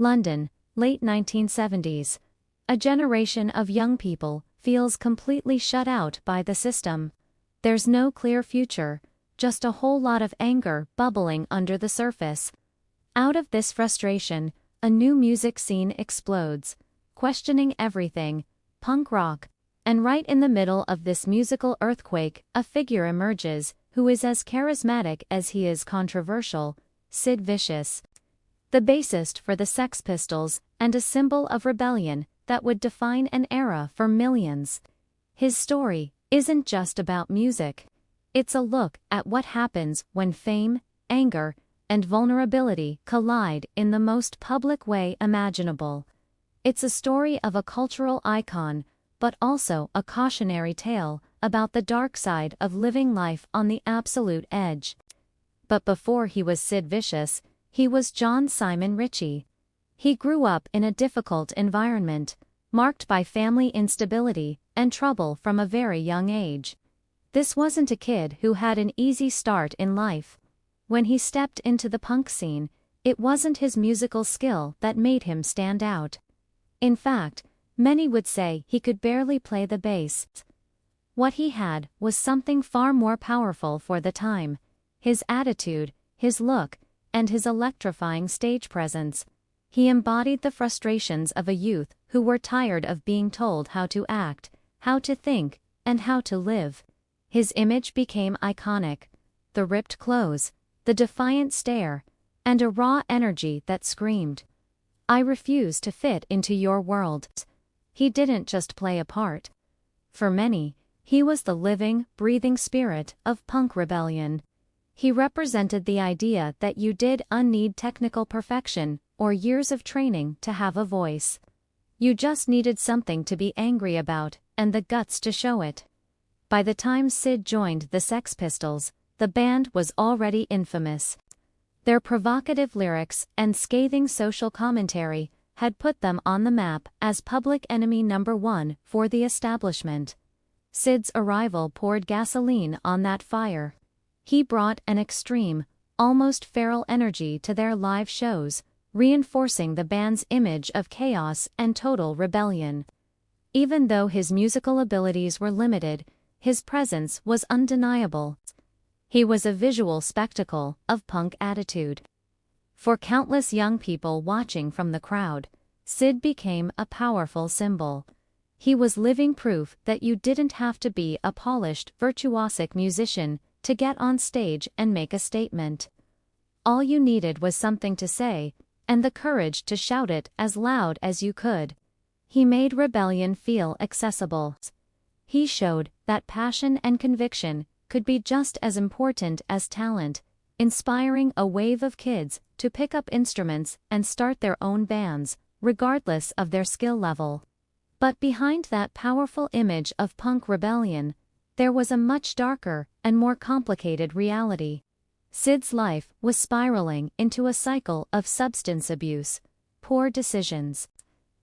London, late 1970s. A generation of young people feels completely shut out by the system. There's no clear future, just a whole lot of anger bubbling under the surface. Out of this frustration, a new music scene explodes, questioning everything, punk rock. And right in the middle of this musical earthquake, a figure emerges, who is as charismatic as he is controversial: Sid Vicious. The bassist for the Sex Pistols, and a symbol of rebellion that would define an era for millions. His story isn't just about music. It's a look at what happens when fame, anger, and vulnerability collide in the most public way imaginable. It's a story of a cultural icon, but also a cautionary tale about the dark side of living life on the absolute edge. But before he was Sid Vicious, he was John Simon Ritchie. He grew up in a difficult environment, marked by family instability and trouble from a very young age. This wasn't a kid who had an easy start in life. When he stepped into the punk scene, it wasn't his musical skill that made him stand out. In fact, many would say he could barely play the bass. What he had was something far more powerful for the time: his attitude, his look, and his electrifying stage presence. He embodied the frustrations of a youth who were tired of being told how to act, how to think, and how to live. His image became iconic: the ripped clothes, the defiant stare, and a raw energy that screamed, "I refuse to fit into your world." He didn't just play a part. For many, he was the living, breathing spirit of punk rebellion. He represented the idea that you didn't need technical perfection or years of training to have a voice. You just needed something to be angry about, and the guts to show it. By the time Sid joined the Sex Pistols, the band was already infamous. Their provocative lyrics and scathing social commentary had put them on the map as public enemy number one for the establishment. Sid's arrival poured gasoline on that fire. He brought an extreme, almost feral energy to their live shows, reinforcing the band's image of chaos and total rebellion. Even though his musical abilities were limited, his presence was undeniable. He was a visual spectacle of punk attitude. For countless young people watching from the crowd, Sid became a powerful symbol. He was living proof that you didn't have to be a polished, virtuosic musician to get on stage and make a statement. All you needed was something to say, and the courage to shout it as loud as you could. He made rebellion feel accessible. He showed that passion and conviction could be just as important as talent, inspiring a wave of kids to pick up instruments and start their own bands, regardless of their skill level. But behind that powerful image of punk rebellion, there was a much darker and more complicated reality. Sid's life was spiraling into a cycle of substance abuse, poor decisions,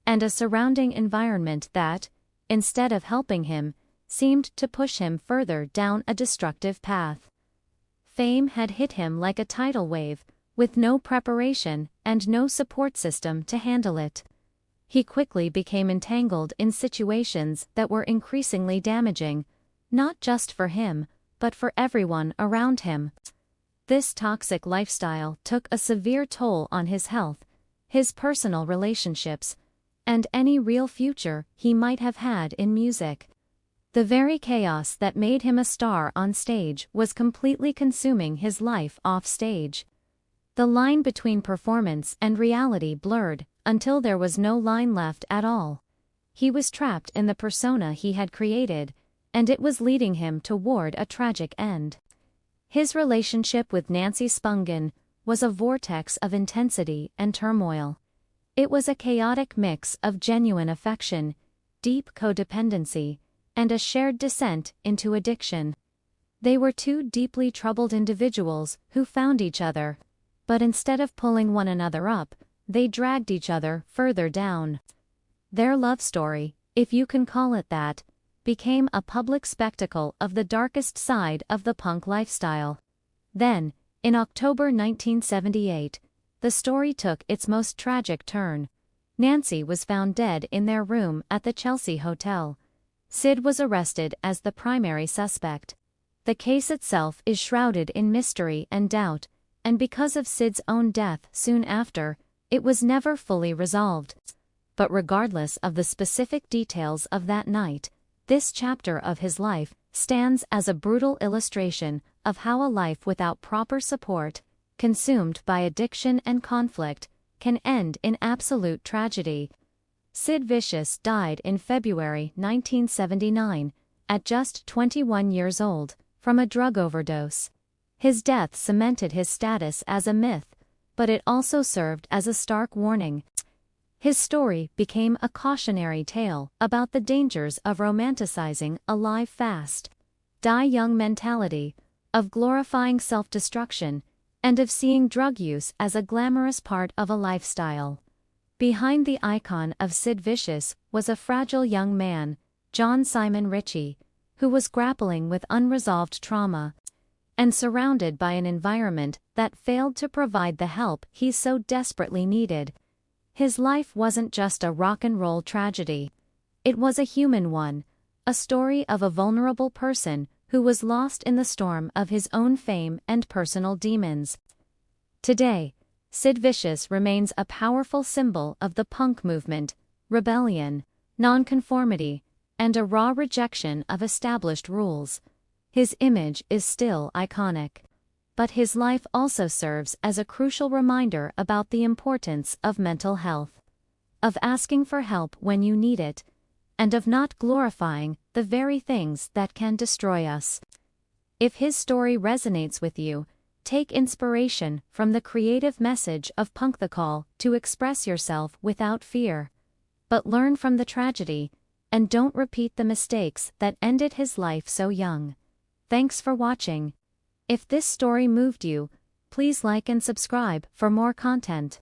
and a surrounding environment that, instead of helping him, seemed to push him further down a destructive path. Fame had hit him like a tidal wave, with no preparation and no support system to handle it. He quickly became entangled in situations that were increasingly damaging, not just for him, but for everyone around him. This toxic lifestyle took a severe toll on his health, his personal relationships, and any real future he might have had in music. The very chaos that made him a star on stage was completely consuming his life off stage. The line between performance and reality blurred until there was no line left at all. He was trapped in the persona he had created, and it was leading him toward a tragic end. His relationship with Nancy Spungen was a vortex of intensity and turmoil. It was a chaotic mix of genuine affection, deep codependency, and a shared descent into addiction. They were two deeply troubled individuals who found each other, but instead of pulling one another up, they dragged each other further down. Their love story, if you can call it that, became a public spectacle of the darkest side of the punk lifestyle. Then, in October 1978, the story took its most tragic turn. Nancy was found dead in their room at the Chelsea Hotel. Sid was arrested as the primary suspect. The case itself is shrouded in mystery and doubt, and because of Sid's own death soon after, it was never fully resolved. But regardless of the specific details of that night, this chapter of his life stands as a brutal illustration of how a life without proper support, consumed by addiction and conflict, can end in absolute tragedy. Sid Vicious died in February 1979, at just 21 years old, from a drug overdose. His death cemented his status as a myth, but it also served as a stark warning. His story became a cautionary tale about the dangers of romanticizing a live fast, die young mentality, of glorifying self-destruction, and of seeing drug use as a glamorous part of a lifestyle. Behind the icon of Sid Vicious was a fragile young man, John Simon Ritchie, who was grappling with unresolved trauma, and surrounded by an environment that failed to provide the help he so desperately needed. His life wasn't just a rock and roll tragedy. It was a human one, a story of a vulnerable person who was lost in the storm of his own fame and personal demons. Today, Sid Vicious remains a powerful symbol of the punk movement, rebellion, nonconformity, and a raw rejection of established rules. His image is still iconic. But his life also serves as a crucial reminder about the importance of mental health, of asking for help when you need it, and of not glorifying the very things that can destroy us. If his story resonates with you, take inspiration from the creative message of Punk the Call to express yourself without fear. But learn from the tragedy, and don't repeat the mistakes that ended his life so young. Thanks for watching. If this story moved you, please like and subscribe for more content.